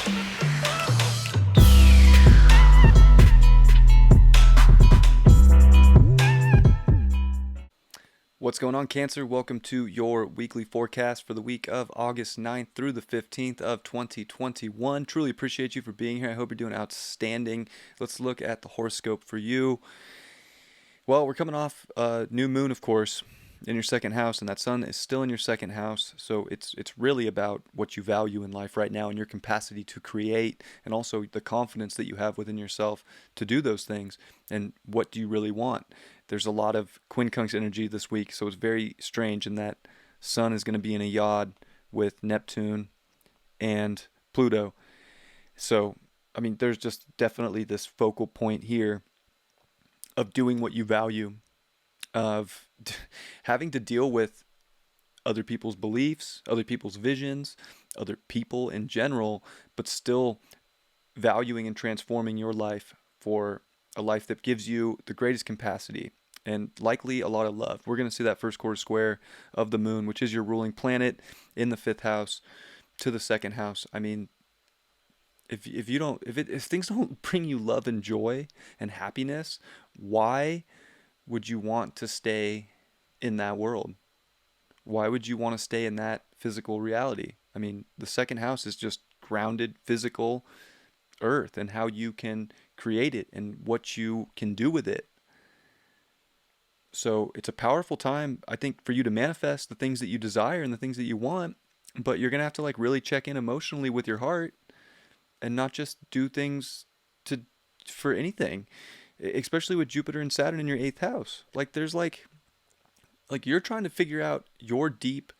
What's going on, Cancer? Welcome to your weekly forecast for the week of August 9th through the 15th of 2021. Truly appreciate you for being here. I hope you're doing outstanding. Let's look at the horoscope for you. Well, we're coming off a new moon, of course, in your second house, and that sun is still in your second house. So it's really about what you value in life right now and your capacity to create, and also the confidence that you have within yourself to do those things. And what do you really want? There's a lot of quincunx energy this week, so it's very strange in that sun is going to be in a yod with Neptune and Pluto. So, I mean, there's just definitely this focal point here of doing what you value, of having to deal with other people's beliefs, other people's visions, other people in general, but still valuing and transforming your life for a life that gives you the greatest capacity and likely a lot of love. We're going to see that first quarter square of the moon, which is your ruling planet in the fifth house to the second house. I mean, if things don't bring you love and joy and happiness, why would you want to stay in that world? Why would you want to stay in that physical reality? I mean, the second house is just grounded physical earth and how you can create it and what you can do with it. So it's a powerful time, I think, for you to manifest the things that you desire and the things that you want, but you're going to have to really check in emotionally with your heart and not just do things for anything, especially with Jupiter and Saturn in your eighth house. There's you're trying to figure out your deep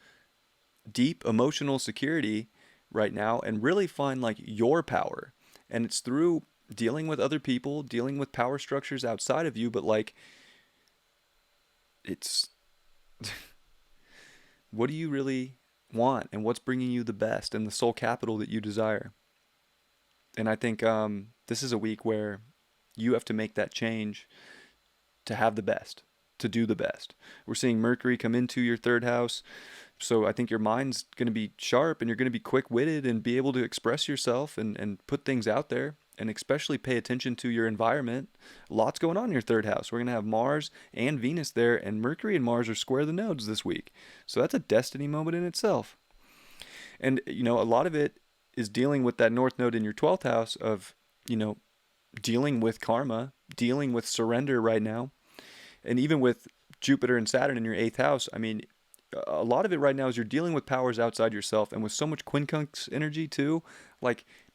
emotional security right now and really find your power. And it's through dealing with other people, dealing with power structures outside of you, but it's what do you really want and what's bringing you the best and the soul capital that you desire. And I think this is a week where you have to make that change to have the best, to do the best. We're seeing Mercury come into your third house. So I think your mind's going to be sharp and you're going to be quick-witted and be able to express yourself and put things out there, and especially pay attention to your environment. Lots going on in your third house. We're going to have Mars and Venus there, and Mercury and Mars are square the nodes this week. So that's a destiny moment in itself. And, a lot of it is dealing with that north node in your 12th house of, dealing with karma, dealing with surrender right now. And even with Jupiter and Saturn in your eighth house, I mean, a lot of it right now is you're dealing with powers outside yourself, and with so much quincunx energy too,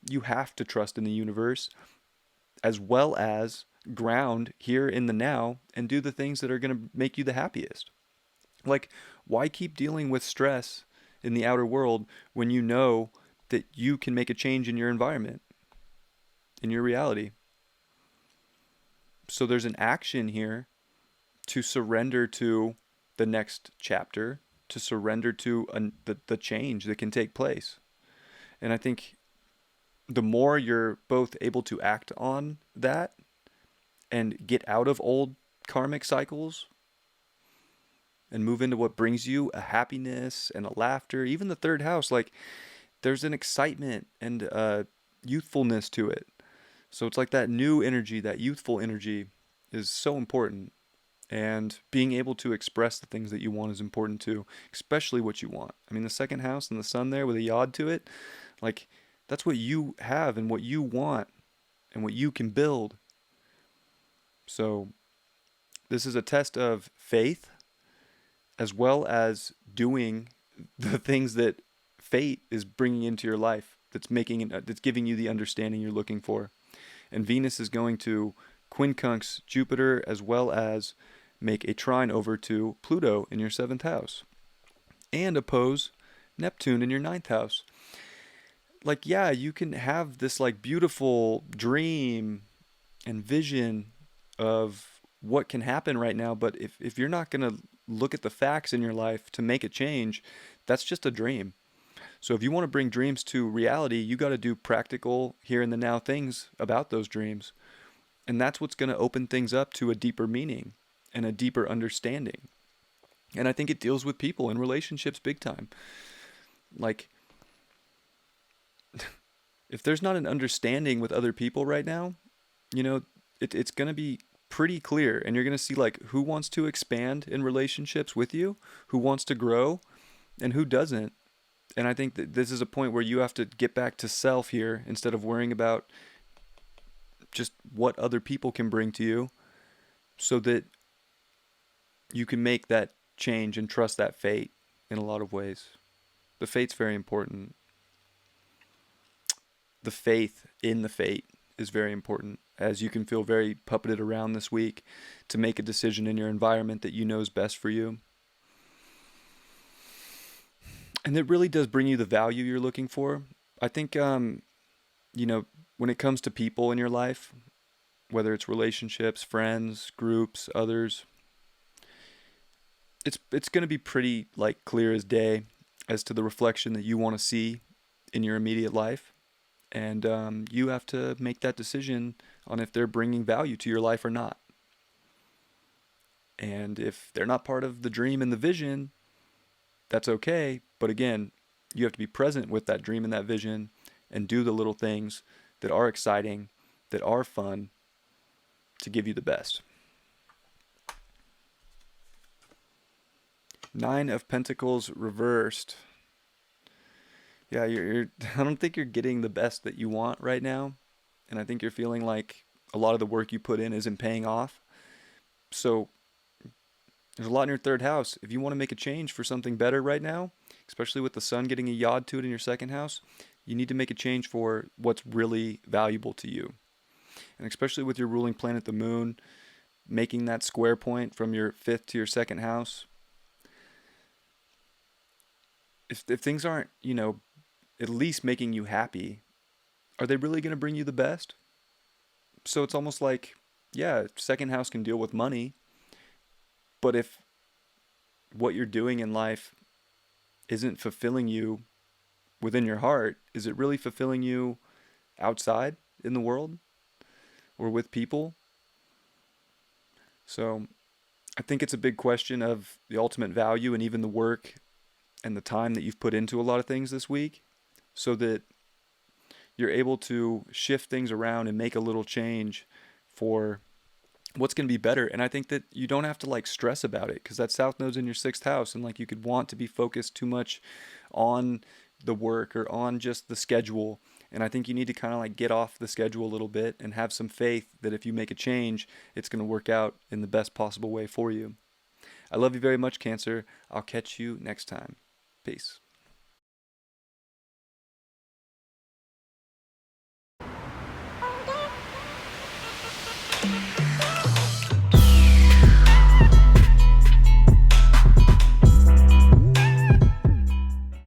you have to trust in the universe as well as ground here in the now and do the things that are going to make you the happiest. Why keep dealing with stress in the outer world when you know that you can make a change in your environment, in your reality? So there's an action here to surrender to the next chapter, to surrender to the change that can take place. And I think the more you're both able to act on that and get out of old karmic cycles and move into what brings you a happiness and a laughter, even the third house, there's an excitement and youthfulness to it. So it's that new energy, that youthful energy is so important. And being able to express the things that you want is important too, especially what you want. I mean, the second house and the sun there with a yod to it, that's what you have and what you want and what you can build. So this is a test of faith as well as doing the things that fate is bringing into your life, that's giving you the understanding you're looking for. And Venus is going to quincunx Jupiter as well as make a trine over to Pluto in your seventh house and oppose Neptune in your ninth house. You can have this beautiful dream and vision of what can happen right now, but if you're not going to look at the facts in your life to make a change, that's just a dream. So if you want to bring dreams to reality, you got to do practical here and the now things about those dreams. And that's what's going to open things up to a deeper meaning and a deeper understanding. And I think it deals with people and relationships big time. if there's not an understanding with other people right now, you know, it's going to be pretty clear, and you're going to see like who wants to expand in relationships with you, who wants to grow, and who doesn't. And I think that this is a point where you have to get back to self here instead of worrying about just what other people can bring to you, so that you can make that change and trust that fate in a lot of ways. The fate's very important. The faith in the fate is very important, as you can feel very puppeted around this week to make a decision in your environment that you know is best for you. And it really does bring you the value you're looking for. I think, you know, when it comes to people in your life, whether it's relationships, friends, groups, others, it's going to be pretty like clear as day as to the reflection that you want to see in your immediate life. And you have to make that decision on if they're bringing value to your life or not. And if they're not part of the dream and the vision, that's okay. But again, you have to be present with that dream and that vision and do the little things that are exciting, that are fun, to give you the best. Nine of Pentacles reversed. Yeah, you're I don't think you're getting the best that you want right now. And I think you're feeling like a lot of the work you put in isn't paying off. So there's a lot in your third house. If you want to make a change for something better right now, especially with the sun getting a yod to it in your second house, you need to make a change for what's really valuable to you. And especially with your ruling planet, the moon, making that square point from your fifth to your second house. If things aren't, you know, at least making you happy, are they really going to bring you the best? So it's almost like, yeah, second house can deal with money, but if what you're doing in life isn't fulfilling you within your heart, is it really fulfilling you outside in the world or with people? So I think it's a big question of the ultimate value and even the work and the time that you've put into a lot of things this week, so that you're able to shift things around and make a little change for what's going to be better. And I think that you don't have to like stress about it, because that south node's in your sixth house, and like you could want to be focused too much on the work or on just the schedule. And I think you need to kind of like get off the schedule a little bit and have some faith that if you make a change, it's going to work out in the best possible way for you. I love you very much, Cancer. I'll catch you next time. Peace.